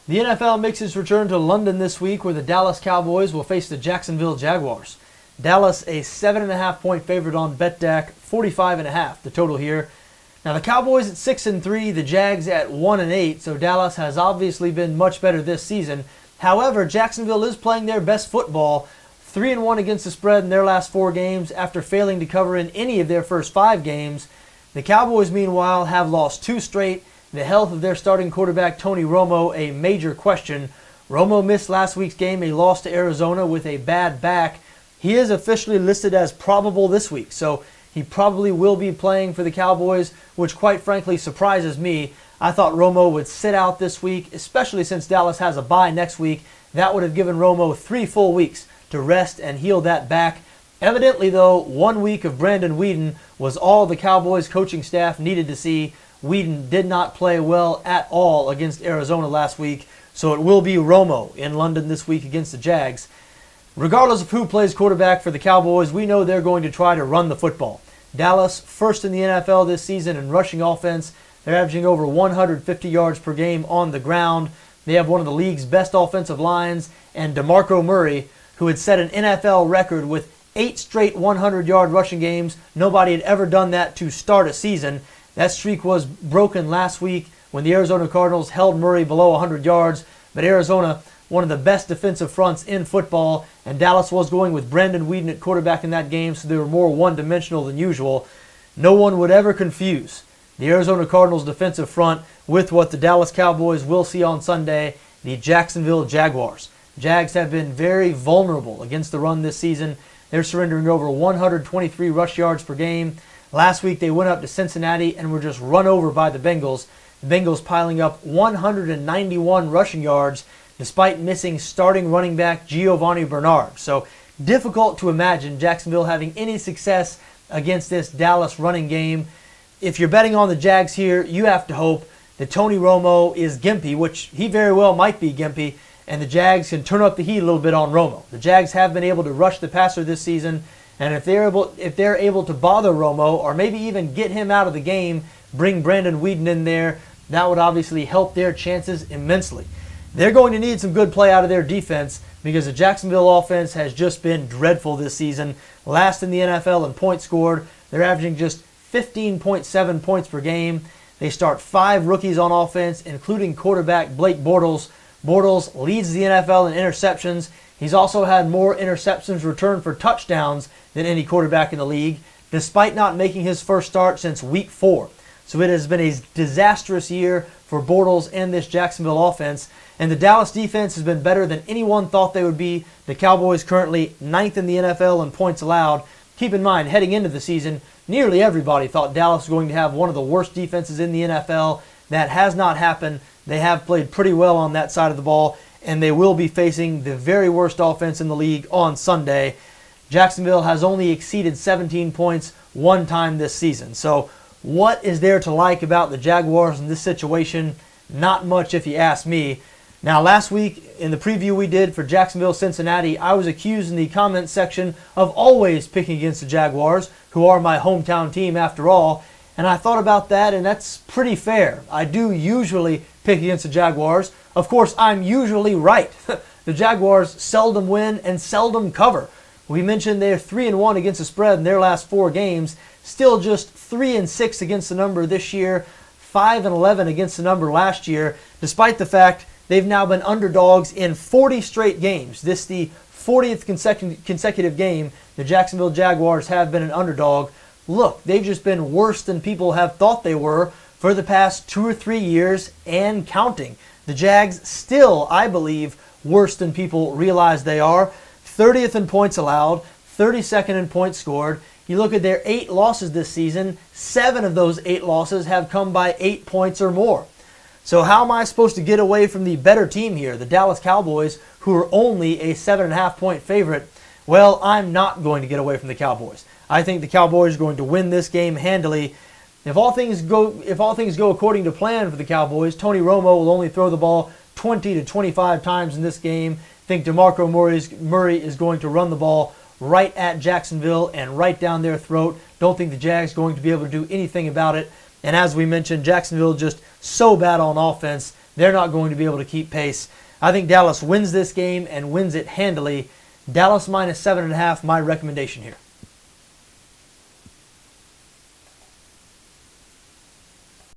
The NFL makes its return to London this week, where the Dallas Cowboys will face the Jacksonville Jaguars. Dallas a 7.5-point favorite on BETDAQ, 45.5 the total here. Now the Cowboys at 6-3, the Jags at 1-8, so Dallas has obviously been much better this season. However, Jacksonville is playing their best football, 3-1 against the spread in their last 4 games after failing to cover in any of their first 5 games. The Cowboys, meanwhile, have lost 2 straight. The health of their starting quarterback, Tony Romo, a major question. Romo missed last week's game, a loss to Arizona with a bad back. He is officially listed as probable this week, so he probably will be playing for the Cowboys, which quite frankly surprises me. I thought Romo would sit out this week, especially since Dallas has a bye next week. That would have given Romo 3 full weeks to rest and heal that back. Evidently, though, 1 week of Brandon Weeden was all the Cowboys coaching staff needed to see. Weeden did not play well at all against Arizona last week, so it will be Romo in London this week against the Jags. Regardless of who plays quarterback for the Cowboys, we know they're going to try to run the football. Dallas, first in the NFL this season in rushing offense. They're averaging over 150 yards per game on the ground. They have one of the league's best offensive lines, and DeMarco Murray, who had set an NFL record with 8 straight 100-yard rushing games. Nobody had ever done that to start a season. That streak was broken last week when the Arizona Cardinals held Murray below 100 yards. But Arizona, one of the best defensive fronts in football, and Dallas was going with Brandon Weeden at quarterback in that game, so they were more one-dimensional than usual. No one would ever confuse the Arizona Cardinals defensive front with what the Dallas Cowboys will see on Sunday, the Jacksonville Jaguars. Jags have been very vulnerable against the run this season. They're surrendering over 123 rush yards per game. Last week they went up to Cincinnati and were just run over by the Bengals. The Bengals piling up 191 rushing yards despite missing starting running back Giovanni Bernard. So difficult to imagine Jacksonville having any success against this Dallas running game. If you're betting on the Jags here, you have to hope that Tony Romo is gimpy, which he very well might be gimpy, and the Jags can turn up the heat a little bit on Romo. The Jags have been able to rush the passer this season, and if they're able to bother Romo or maybe even get him out of the game, bring Brandon Weeden in there, that would obviously help their chances immensely. They're going to need some good play out of their defense because the Jacksonville offense has just been dreadful this season. Last in the NFL in points scored. They're averaging just 15.7 points per game. They start 5 rookies on offense, including quarterback Blake Bortles. Bortles leads the NFL in interceptions. He's also had more interceptions returned for touchdowns than any quarterback in the league, despite not making his first start since week 4. So it has been a disastrous year for Bortles and this Jacksonville offense. And the Dallas defense has been better than anyone thought they would be. The Cowboys currently 9th in the NFL in points allowed. Keep in mind, heading into the season, nearly everybody thought Dallas was going to have one of the worst defenses in the NFL. That has not happened. They have played pretty well on that side of the ball, and they will be facing the very worst offense in the league on Sunday. Jacksonville has only exceeded 17 points 1 time this season. So what is there to like about the Jaguars in this situation? Not much if you ask me. Now last week in the preview we did for Jacksonville-Cincinnati, I was accused in the comments section of always picking against the Jaguars, who are my hometown team after all. And I thought about that, and that's pretty fair. I do usually pick against the Jaguars. Of course, I'm usually right. The Jaguars seldom win and seldom cover. We mentioned they're 3-1 against the spread in their last 4 games. Still just 3-6 against the number this year, 5-11 against the number last year, despite the fact they've now been underdogs in 40 straight games. This is the 40th consecutive game the Jacksonville Jaguars have been an underdog. Look, they've just been worse than people have thought they were for the past 2 or 3 years and counting. The Jags still, I believe, worse than people realize they are. 30th in points allowed, 32nd in points scored. You look at their 8 losses this season, 7 of those 8 losses have come by 8 points or more. So how am I supposed to get away from the better team here, the Dallas Cowboys, who are only a 7.5-point favorite? Well, I'm not going to get away from the Cowboys. I think the Cowboys are going to win this game handily. If all things go according to plan for the Cowboys, Tony Romo will only throw the ball 20 to 25 times in this game. I think DeMarco Murray is going to run the ball right at Jacksonville and right down their throat. Don't think the Jags are going to be able to do anything about it. And as we mentioned, Jacksonville just so bad on offense they're not going to be able to keep pace. I think Dallas wins this game and wins it handily. Dallas minus 7.5, my recommendation here.